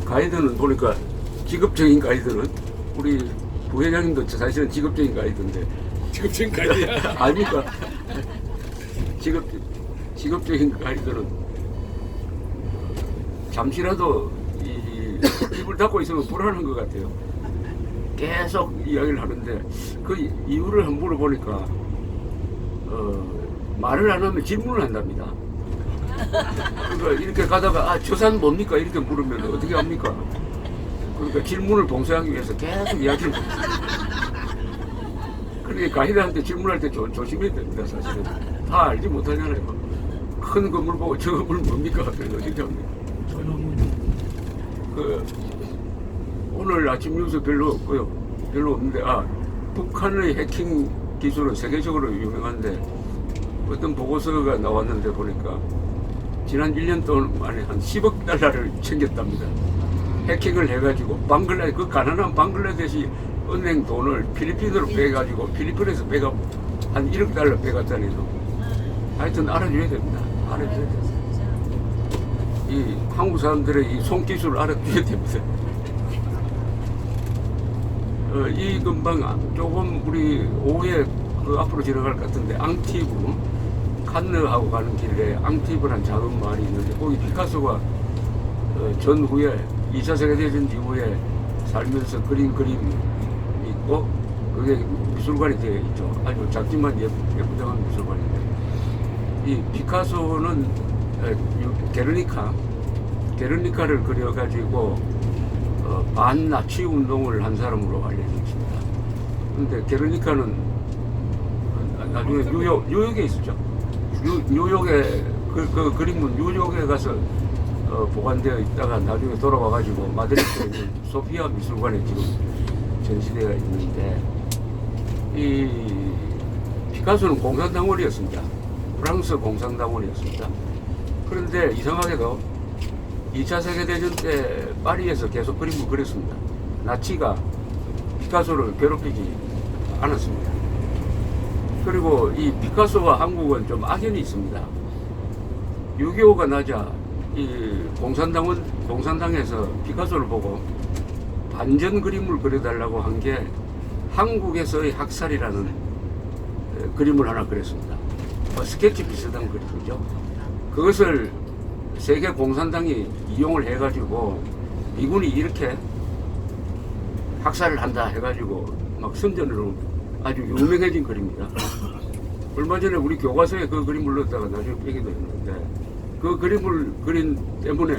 가이드는 보니까 직업적인 가이드는 우리 부회장님도 사실은 직업적인 가이드인데 직업적인 가이드야? 아닙니까? 직업적인 가이드는 잠시라도 입을 닫고 있으면 불안한 것 같아요. 계속 이야기를 하는데 그 이유를 한번 물어보니까 말을 안 하면 질문을 한답니다. 그러니까 이렇게 가다가 저 산 뭡니까? 이렇게 물으면 어떻게 합니까? 그러니까 질문을 봉쇄하기 위해서 계속 이야기를 합니다. 그러니까 가이드한테 질문할 때 조심해야 됩니다. 사실은 다 알지 못하잖아요. 큰 건물 보고 저 건물 뭡니까? 그래서 어떻게 합니까? 오늘 아침 뉴스 별로 없고요. 별로 없는데 북한의 해킹 기술은 세계적으로 유명한데 어떤 보고서가 나왔는데 보니까 지난 1년 동안에 한 10억 달러를 챙겼답니다. 해킹을 해가지고 그 가난한 방글라데시 은행 돈을 필리핀으로 빼가지고 필리핀에서 빼가 한 1억 달러 빼갔다니 하여튼 알아줘야 됩니다. 알아줘야 됩니다. 이 한국 사람들의 이 손기술을 알아줘야 됩니다. 이 근방 조금 우리 오후에 앞으로 지나갈 것 같은데 앙티브 칸느하고 가는 길에 앙티브란 작은 마을이 있는데 거기 피카소가 전후에 2차 세계대전 이후에 살면서 그린 그림이 있고 그게 미술관이 되어 있죠. 아주 작지만 예쁘장한 미술관인데 이 피카소는 게르니카를 그려가지고 반나치 운동을 한 사람으로 알려져 있습니다. 그런데 게르니카는 나중에 뉴욕에 있었죠. 뉴욕에 그 그림은 뉴욕에 가서 보관되어 있다가 나중에 돌아와가지고 마드리드에 있는 소피아 미술관에 지금 전시되어 있는데 이 피카소는 공산당원이었습니다. 프랑스 공산당원이었습니다. 그런데 이상하게도 2차 세계대전 때 파리에서 계속 그림을 그렸습니다. 나치가 피카소를 괴롭히지 않았습니다. 그리고 이 피카소와 한국은 좀 악연이 있습니다. 6.25가 나자 이 공산당에서 피카소를 보고 반전 그림을 그려달라고 한 게 한국에서의 학살이라는 그림을 하나 그렸습니다. 스케치 비슷한 그림이죠. 그것을 세계 공산당이 이용을 해가지고 미군이 이렇게 학살을 한다 해가지고 막 선전으로 아주 유명해진 그림입니다. 얼마 전에 우리 교과서에 그 그림을 넣었다가 나중에 빼기도 했는데 그 그림을 그린 때문에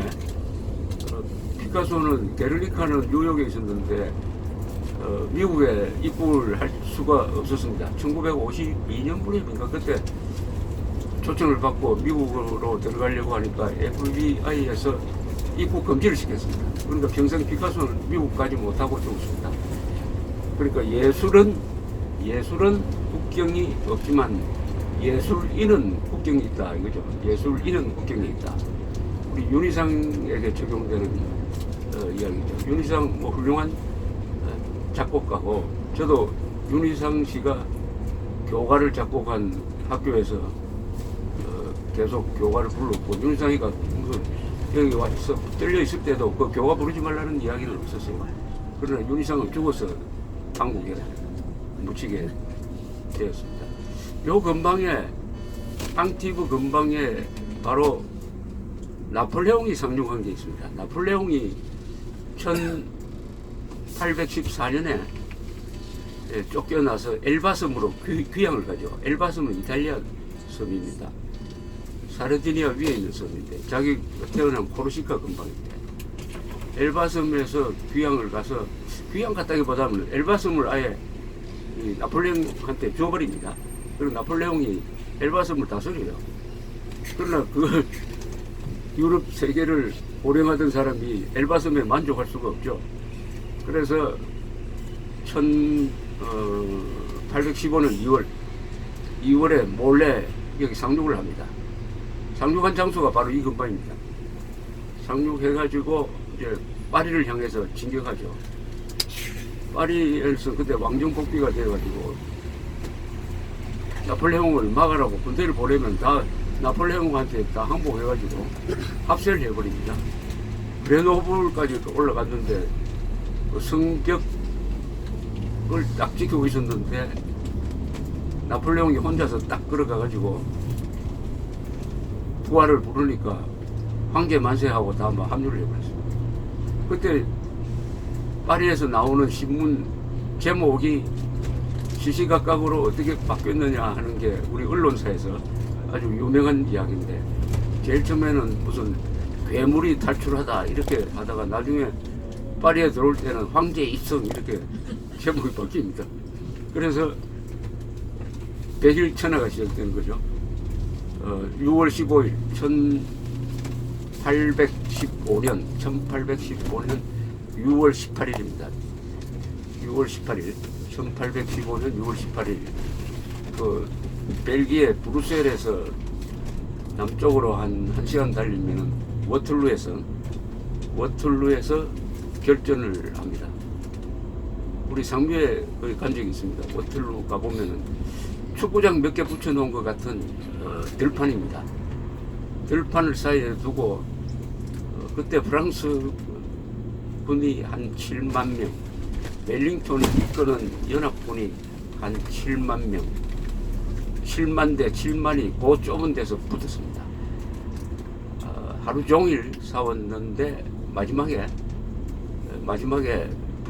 피카소는 게르니카는 뉴욕에 있었는데 미국에 입국을 할 수가 없었습니다. 1952년분인가 그때 초청을 받고 미국으로 들어가려고 하니까 FBI에서 입국 금지를 시켰습니다. 그러니까 평생 피카소는 미국 가지 못하고 죽었습니다. 그러니까 예술은 국경이 없지만 예술인은 국경이 있다 이거죠. 예술인은 국경이 있다. 우리 윤희상에게 적용되는 이야기죠. 윤희상 훌륭한 작곡가고 저도 윤희상 씨가 교가를 작곡한 학교에서 계속 교가를 불렀고 윤희상이가 무슨 여기 와서 떨려 있을 때도 그 교가 부르지 말라는 이야기는 없었어요. 그러나 윤희상은 죽어서 한국에 묻히게 되었습니다. 요 근방에 앙티브 근방에 바로 나폴레옹이 상륙한 게 있습니다. 나폴레옹이 1814년에 쫓겨나서 엘바섬으로 귀향을 가죠. 엘바섬은 이탈리아 섬입니다. 사르디니아 위에 있는 섬인데 자기 태어난 코르시카 근방인데 엘바섬에서 귀향을 가서 귀향 갔다기보다는 엘바섬을 아예 나폴레옹한테 줘버립니다. 그리고 나폴레옹이 엘바섬을 다스려요. 그러나 그 유럽 세계를 호령하던 사람이 엘바섬에 만족할 수가 없죠. 그래서 1815년 2월에 몰래 여기 상륙을 합니다. 상륙한 장소가 바로 이 근방입니다. 상륙해가지고 이제 파리를 향해서 진격하죠. 파리에서 그때 왕정복비가 돼가지고 나폴레옹을 막으라고 군대를 보내면 다 나폴레옹한테 다 항복해가지고 합세를 해버립니다. 그레노블까지 올라갔는데 그 성벽을 딱 지키고 있었는데 나폴레옹이 혼자서 딱 걸어가가지고 부하를 부르니까 황제 만세하고 다 막 합류를 해버렸어요. 그때 파리에서 나오는 신문 제목이 시시각각으로 어떻게 바뀌었느냐 하는 게 우리 언론사에서 아주 유명한 이야기인데, 제일 처음에는 무슨 괴물이 탈출하다 이렇게 하다가 나중에 파리에 들어올 때는 황제 입성 이렇게 제목이 바뀝니다. 그래서 백일천하가 시작된 거죠. 6월 15일 1815년 6월 18일입니다. 6월 18일 1815년 6월 18일 그 벨기에 브뤼셀에서 남쪽으로 한 1시간 달리면은 워틀루에서 결전을 합니다. 우리 상류에 거기 간 적이 있습니다. 워틀루 가보면은 축구장 몇 개 붙여놓은 것 같은 들판입니다. 들판을 사이에 두고 그때 프랑스 군이 한 7만 명, 웰링턴이 이끄는 연합군이 한 7만 명, 7만 대 7만이 그 좁은 데서 붙었습니다. 하루 종일 싸웠는데 마지막에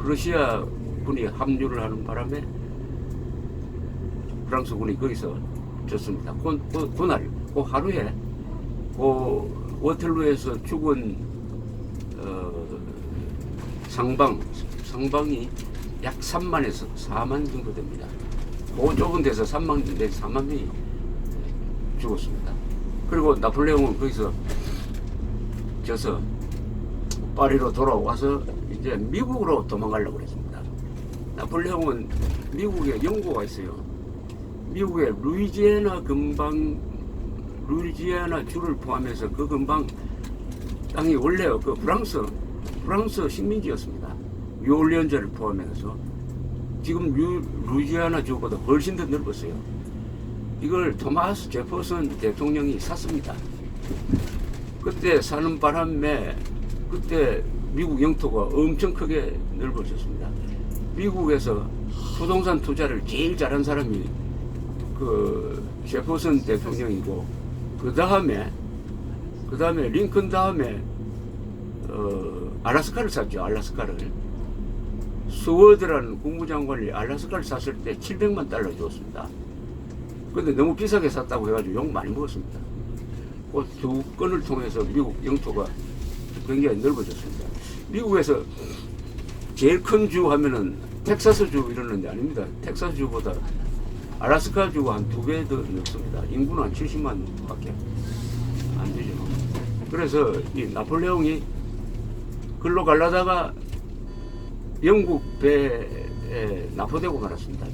러시아 군이 합류를 하는 바람에 프랑스 군이 거기서 졌습니다. 그날, 그 하루에 그 워틀루에서 죽은 상방이 약 3만에서 4만 정도 됩니다. 그 좁은 데서 4만 명이 죽었습니다. 그리고 나폴레옹은 거기서 져서 파리로 돌아와서 이제 미국으로 도망가려고 그랬습니다. 나폴레옹은 미국에 연고가 있어요. 미국의 루이지애나 주를 포함해서 그 근방 땅이 원래 그 프랑스 식민지였습니다. 뉴올리언즈를 포함해서 지금 루이지애나 주보다 훨씬 더 넓었어요. 이걸 토마스 제퍼슨 대통령이 샀습니다. 그때 사는 바람에 그때 미국 영토가 엄청 크게 넓어졌습니다. 미국에서 부동산 투자를 제일 잘한 사람이 그 제퍼슨 대통령이고, 그 다음에 링컨 다음에 알래스카를 샀죠. 알래스카를 스워드라는 국무장관이 알래스카를 샀을 때 700만 달러 줬습니다. 근데 너무 비싸게 샀다고 해가지고 욕 많이 먹었습니다. 그 두 건을 통해서 미국 영토가 굉장히 넓어졌습니다. 미국에서 제일 큰 주 하면은 텍사스 주 이러는 데 아닙니다. 텍사스 주보다 알래스카 주가 한 2배 더 넓습니다. 인구는 한 70만 밖에 안 되죠. 그래서 이 나폴레옹이 글로 가려다가 영국 배에 납포되고 말았습니다.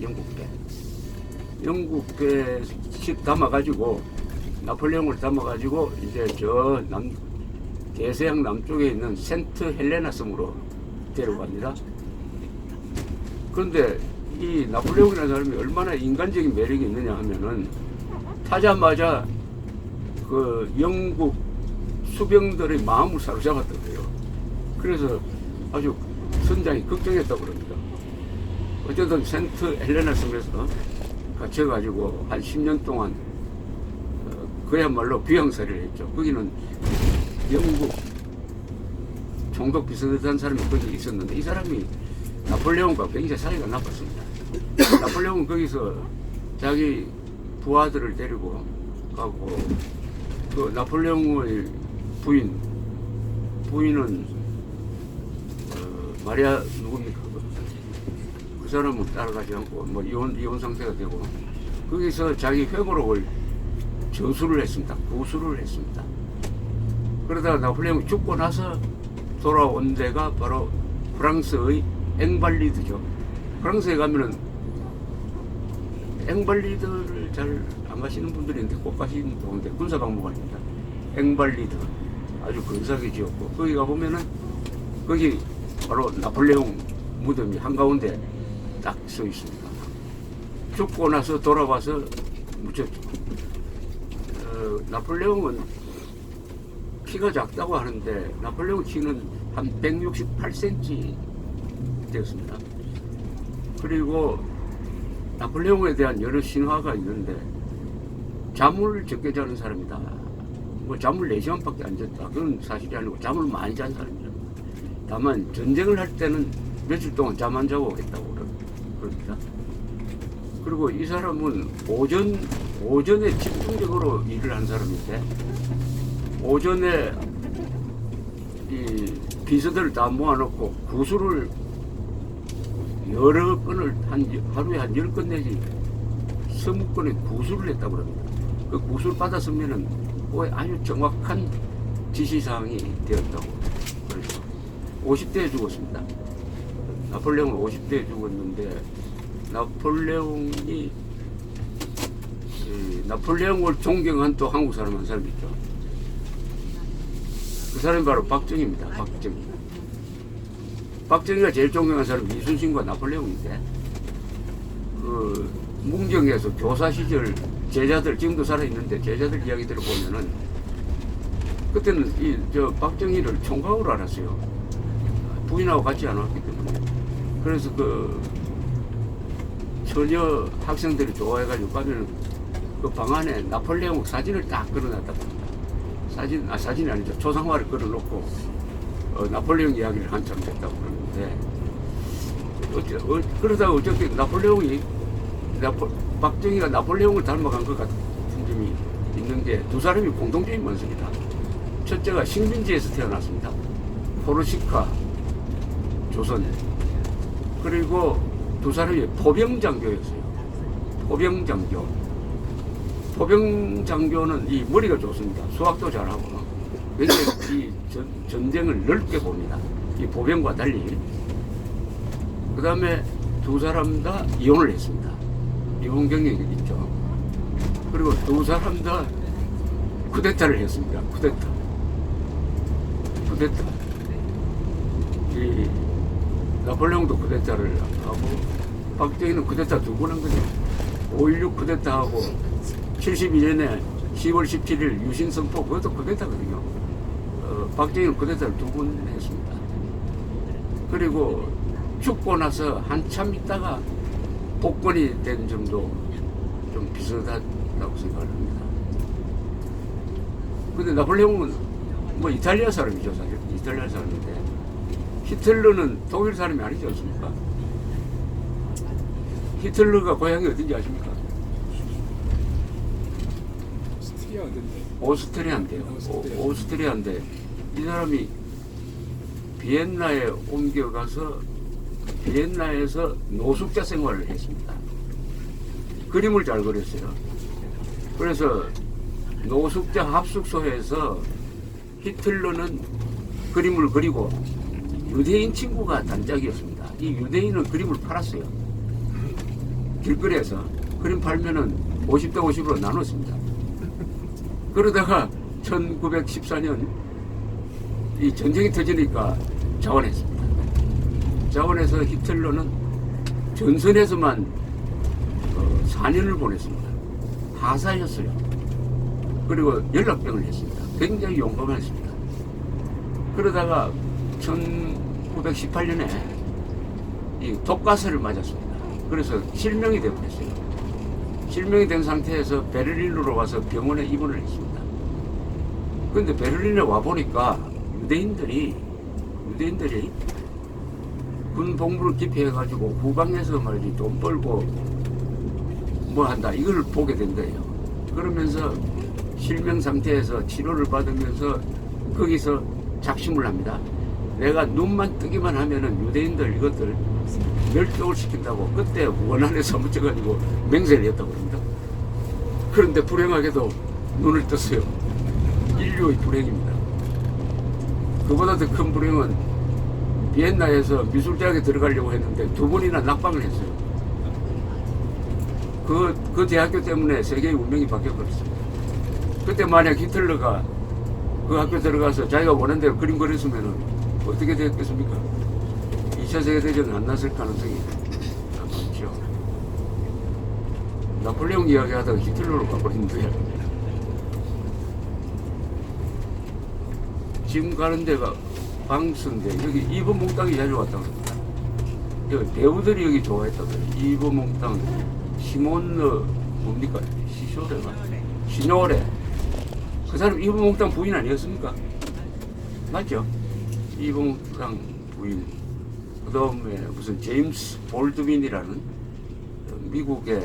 영국 배씩 담아가지고, 나폴레옹을 담아가지고 이제 저 대서양 남쪽에 있는 센트 헬레나 섬으로 데려갑니다. 그런데 이 나폴레옹이라는 사람이 얼마나 인간적인 매력이 있느냐 하면은, 타자마자 그 영국 수병들의 마음을 사로잡았다고요. 그래서 아주 선장이 걱정했다고 그럽니다. 어쨌든 센트 헬레나 섬에서 갇혀가지고 한 10년 동안 그야말로 귀양살이를 했죠. 거기는 영국 총독 비슷한 사람이 거기 있었는데, 이 사람이 나폴레옹과 굉장히 사이가 나빴습니다. 나폴레옹은 거기서 자기 부하들을 데리고 가고, 그 나폴레옹의 부인은 마리아 누굽니까? 그 사람은 따라가지 않고 뭐 이혼 상태가 되고, 거기서 자기 회고록을 저수를 했습니다. 고수를 했습니다. 그러다가 나폴레옹이 죽고 나서 돌아온 데가 바로 프랑스의 앵발리드죠. 프랑스에 가면은 앵발리드를 잘 안 가시는 분들이 있는데 꼭 가시면 좋은데, 군사박물관입니다. 앵발리드 아주 근사하게 지었고, 거기 가보면은 거기 바로 나폴레옹 무덤이 한가운데 딱 서 있습니다. 죽고 나서 돌아와서 묻혔죠. 나폴레옹은 키가 작다고 하는데 나폴레옹 키는 한 168cm 되었습니다. 그리고 나폴레옹에 대한 여러 신화가 있는데 잠을 적게 자는 사람이다. 뭐 잠을 4시간밖에 안 잤다. 그건 사실이 아니고 잠을 많이 잔 사람이죠. 다만 전쟁을 할 때는 며칠 동안 잠 안 자고 했다고 그럽니다. 그리고 이 사람은 오전에 집중적으로 일을 한 사람인데 오전에 이 비서들을 다 모아놓고 구슬을 여러 건을 하루에 한 10건 내지 20건의 구슬을 했다고 합니다. 그 구슬 받았으면은 아주 정확한 지시사항이 되었다고. 그래서 50대에 죽었습니다. 나폴레옹은 50대에 죽었는데 나폴레옹을 존경한 또 한국 사람 한 사람 있죠. 그 사람이 바로 박정희입니다. 박정희가 제일 존경한 사람이 이순신과 나폴레옹인데 그 문경에서 교사 시절 제자들 지금도 살아있는데 제자들 이야기들을 보면은 그때는 저 박정희를 총각으로 알았어요. 부인하고 같이 안 왔기 때문에. 그래서 그 처녀 학생들이 좋아해가지고 가면은 그 방 안에 나폴레옹 사진을 딱 걸어놨다고 합니다. 사진이 아니죠. 초상화를 걸어놓고 나폴레옹 이야기를 한참 했다고 그러는데 그러다가 어쨌든 나폴레옹이 박정희가 나폴레옹을 닮아간 것 같은 점이 있는 게 두 사람이 공통점이 많습니다. 첫째가 식민지에서 태어났습니다. 포르시카 조선. 그리고 두 사람이 포병장교였어요. 포병장교는 이 머리가 좋습니다. 수학도 잘하고 굉장히 이 전쟁을 넓게 봅니다. 이 보병과 달리. 그 다음에 두 사람 다 이혼을 했습니다. 이혼 경력이 있죠. 그리고 두 사람 다 쿠데타를 했습니다. 쿠데타. 이 나폴레옹도 쿠데타를 하고 박정희는 쿠데타 2번 한 거죠. 5.16 쿠데타하고 72년에 10월 17일 유신선포 그것도 쿠데타거든요. 박정희는 쿠데타를 2번 했습니다. 그리고 죽고 나서 한참 있다가 복권이 된 점도 좀 비슷하다고 생각합니다. 근데 나폴레옹은 뭐 이탈리아 사람이죠, 사실. 이탈리아 사람인데 히틀러는 독일 사람이 아니지 않습니까? 히틀러가 고향이 어딘지 아십니까? 오스트리아인데요. 오스트리아인데 이 사람이 비엔나에 옮겨가서 비엔나에서 노숙자 생활을 했습니다. 그림을 잘 그렸어요. 그래서 노숙자 합숙소에서 히틀러는 그림을 그리고 유대인 친구가 단짝이었습니다. 이 유대인은 그림을 팔았어요. 길거리에서 그림 팔면은 50대 50으로 나눴습니다. 그러다가 1914년 이 전쟁이 터지니까 자원했습니다. 자원해서 히틀러는 전선에서만 4년을 보냈습니다. 하사였어요. 그리고 연락병을 했습니다. 굉장히 용감했습니다. 그러다가 1918년에 이 독가스를 맞았습니다. 그래서 실명이 되어버렸어요. 실명이 된 상태에서 베를린으로 와서 병원에 입원을 했습니다. 그런데 베를린에 와보니까 유대인들이 군 복무를 기피해가지고 후방에서 말이지 돈 벌고 뭐 한다 이걸 보게 된 거예요. 그러면서 실명 상태에서 치료를 받으면서 거기서 작심을 합니다. 내가 눈만 뜨기만 하면은 유대인들 이것들 멸종을 시킨다고 그때 원안에서 묻혀가지고 맹세를 했다고 합니다. 그런데 불행하게도 눈을 떴어요. 인류의 불행입니다. 그보다 더 큰 불행은 비엔나에서 미술대학에 들어가려고 했는데 2번이나 낙방을 했어요. 그 대학교 때문에 세계의 운명이 바뀌어버렸어요. 그때 만약 히틀러가 그 학교 들어가서 자기가 원하는 대로 그림 그렸으면 어떻게 됐겠습니까? 2차 세계대전은 안 났을 가능성이 많죠. 나폴레옹 이야기하다가 히틀러로 가버린 거야. 지금 가는 데가 방스인데 여기 이브몽땅이 자주 왔다고 합니다. 여기 배우들이 여기 좋아했다고 해요. 이브몽땅, 시몬느 뭡니까? 시쇼레가? 시노레. 그 사람 이브몽땅 부인 아니었습니까? 맞죠? 이브몽땅 부인. 그 다음에 무슨 제임스 볼드윈이라는 미국의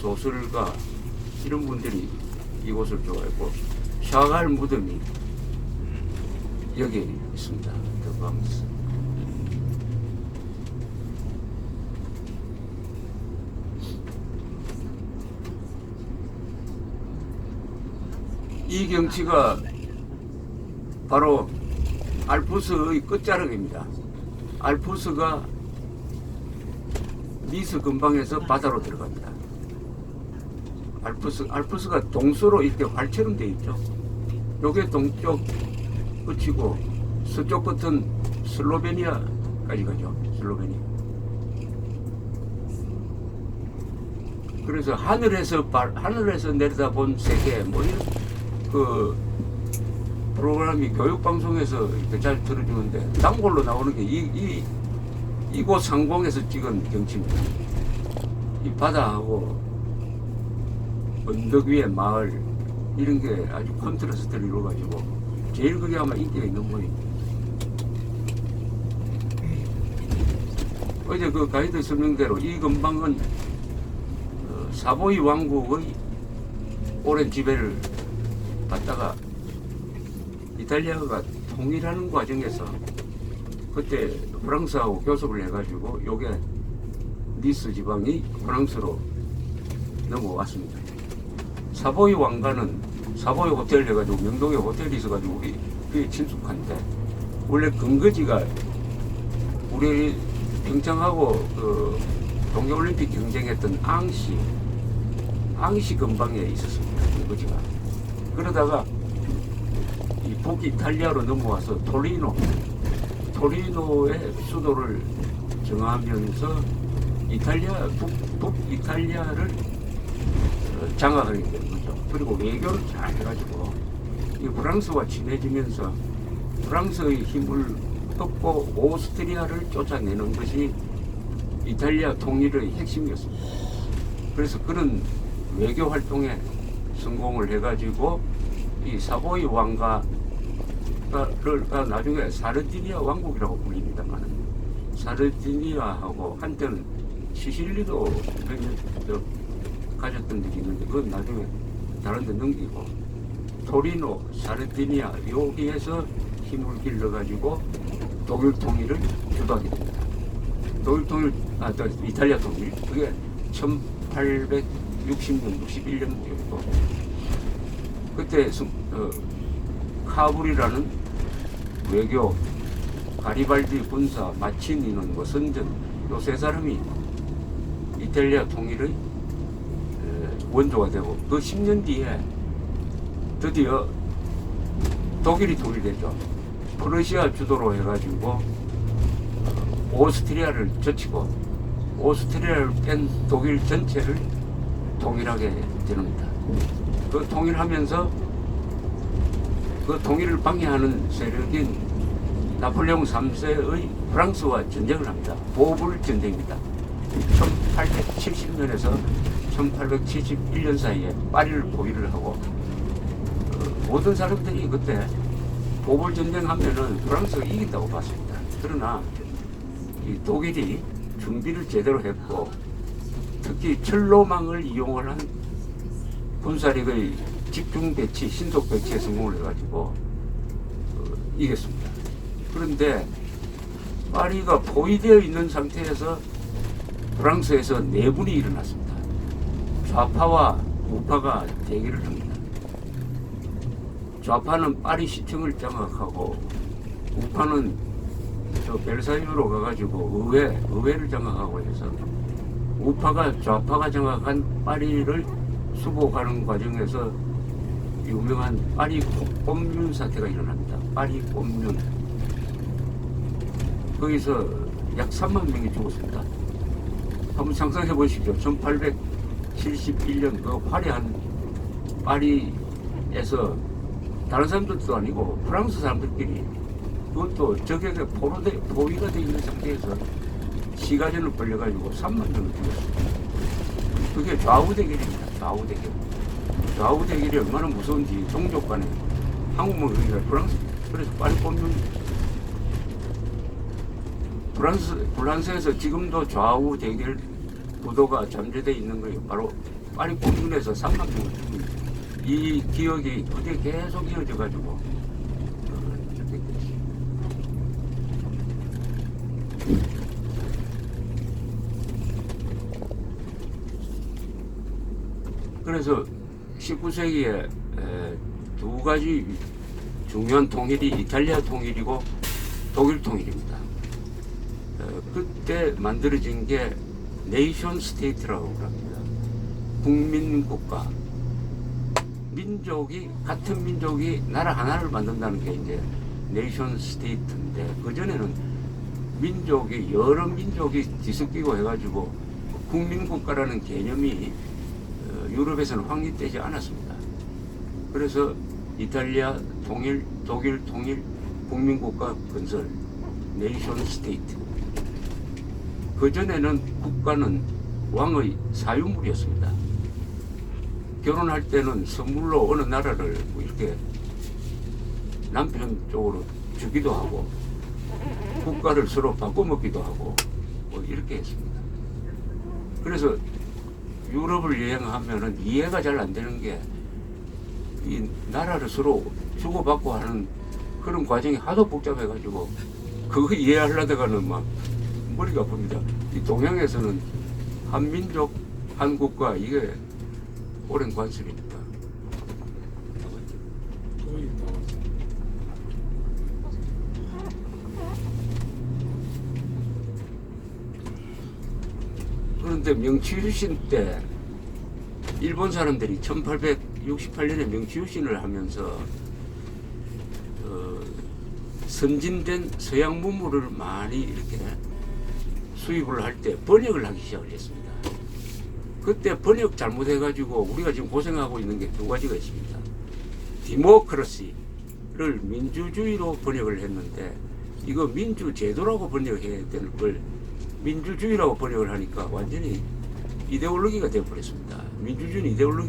소설가 이런 분들이 이곳을 좋아했고 샤갈 무덤이 여기 있습니다. 더 방스. 이 경치가 바로 알프스의 끝자락입니다. 알프스가 니스 근방에서 바다로 들어갑니다. 알프스가 동서로 이렇게 활처럼 되어 있죠. 요게 동쪽 끝이고 서쪽 끝은 슬로베니아까지 가죠. 슬로베니아. 그래서 하늘에서 내려다본 세계 뭐 이런 그 프로그램이 교육방송에서 이렇게 잘 들어주는데 단골로 나오는 게 이곳 상공에서 찍은 경치입니다. 이 바다하고 언덕 위에 마을 이런 게 아주 컨트라스트를 이루어가지고 제일 그게 아마 인기가 있는 모양입니다. 어제 그 가이드 설명대로 이 근방은 사보이 왕국의 오랜 지배를 받다가 이탈리아가 통일하는 과정에서 그때 프랑스하고 교섭을 해가지고 요게 니스 지방이 프랑스로 넘어왔습니다. 사보이 왕가는 사보이 호텔 해가지고 명동에 호텔이 있어가지고 그게 친숙한데 원래 근거지가 우리 평창하고 그 동계올림픽 경쟁했던 앙시 근방에 있었습니다. 근거지가. 그러다가 이 북이탈리아로 넘어와서 토리노의 수도를 정하면서 북이탈리아를 장악하게 된 거죠. 그리고 외교를 잘 해가지고 이 프랑스와 친해지면서 프랑스의 힘을 얻고 오스트리아를 쫓아내는 것이 이탈리아 통일의 핵심이었습니다. 그래서 그런 외교 활동에 성공을 해가지고 이 사보이 왕가가 나중에 사르디니아 왕국이라고 불립니다만 사르디니아하고 한때는 시실리도 가졌던 적이 있는데 그건 나중에 다른 데 넘기고 토리노, 사르디니아 여기에서 힘을 길러가지고 독일 통일을 주도하게 됩니다. 이탈리아 통일 그게 1860년, 61년도였고 그때 카불이라는 외교, 가리발디 군사, 마치니는 뭐 선전 요 세 사람이 이탈리아 통일의 원조가 되고 그 10년 뒤에 드디어 독일이 통일되죠. 프러시아 주도로 해가지고 오스트리아를 젖히고 오스트리아를 뺀 독일 전체를 통일하게 됩니다. 그 통일하면서 그 통일을 방해하는 세력인 나폴레옹 3세의 프랑스와 전쟁을 합니다. 보불 전쟁입니다. 1870년에서 1871년 사이에 파리를 포위를 하고 모든 사람들이 그때 보불 전쟁 하면은 프랑스가 이긴다고 봤습니다. 그러나 이 독일이 준비를 제대로 했고 특히 철로망을 이용을 한 군사력의 집중 배치, 신속 배치에 성공을 해가지고 이겼습니다. 그런데 파리가 포위되어 있는 상태에서 프랑스에서 내분이 일어났습니다. 좌파와 우파가 대결을 합니다. 좌파는 파리 시청을 장악하고 우파는 저 벨사유로 가가지고 의회를 장악하고 해서 좌파가 장악한 파리를 수복하는 과정에서 유명한 파리 꼼륜 사태가 일어납니다. 파리 꼼륜. 거기서 약 3만 명이 죽었습니다. 한번 상상해 보십시오. 1871년 그 화려한 파리에서 다른 사람들도 아니고 프랑스 사람들끼리 그것도 적에게 포위가 되어 있는 상태에서 시가전을 벌려가지고 3만 명을 죽였어요. 그게 좌우 대결입니다. 좌우 대결. 좌우 대결이 얼마나 무서운지 종족 간에 한국만 그러니까 프랑스입니다. 그래서 빨리 뽑는 프랑스에서 지금도 좌우 대결 구도가 잠재되어 있는 거예요. 바로 파리 콤뮌에서 3만 명을 죽인 이 기억이 그게 계속 이어져 가지고 이렇게 됐어요. 그래서 19세기에 두 가지 중요한 통일이 이탈리아 통일이고 독일 통일입니다. 그때 만들어진 게 네이션 스테이트라고 합니다. 국민국가. 같은 민족이 나라 하나를 만든다는 게 이제 네이션 스테이트인데, 그전에는 여러 민족이 뒤섞이고 해가지고 국민국가라는 개념이 유럽에서는 확립되지 않았습니다. 그래서 이탈리아 통일, 독일 통일, 국민국가 건설, 네이션 스테이트. 그전에는 국가는 왕의 사유물이었습니다. 결혼할 때는 선물로 어느 나라를 뭐 이렇게 남편 쪽으로 주기도 하고, 국가를 서로 바꿔먹기도 하고, 뭐 이렇게 했습니다. 그래서 유럽을 여행하면은 이해가 잘 안 되는 게, 이 나라를 서로 주고받고 하는 그런 과정이 하도 복잡해가지고, 그거 이해하려다가는 막 머리가 아픕니다. 이 동양에서는 한민족, 한국가, 이게 오랜 관습입니다. 거의 나왔어. 그런데 명치유신 때 일본 사람들이 1868년에 명치유신을 하면서 선진된 서양 문물을 많이 이렇게 수입을 할 때 번역을 하기 시작을 했습니다. 그때 번역 잘못해가지고 우리가 지금 고생하고 있는 게 두 가지가 있습니다. 디모크러시를 민주주의로 번역을 했는데, 이거 민주제도라고 번역해야 되는 걸 민주주의라고 번역을 하니까 완전히 이데올로기가 되어버렸습니다. 민주주의는 이데올로기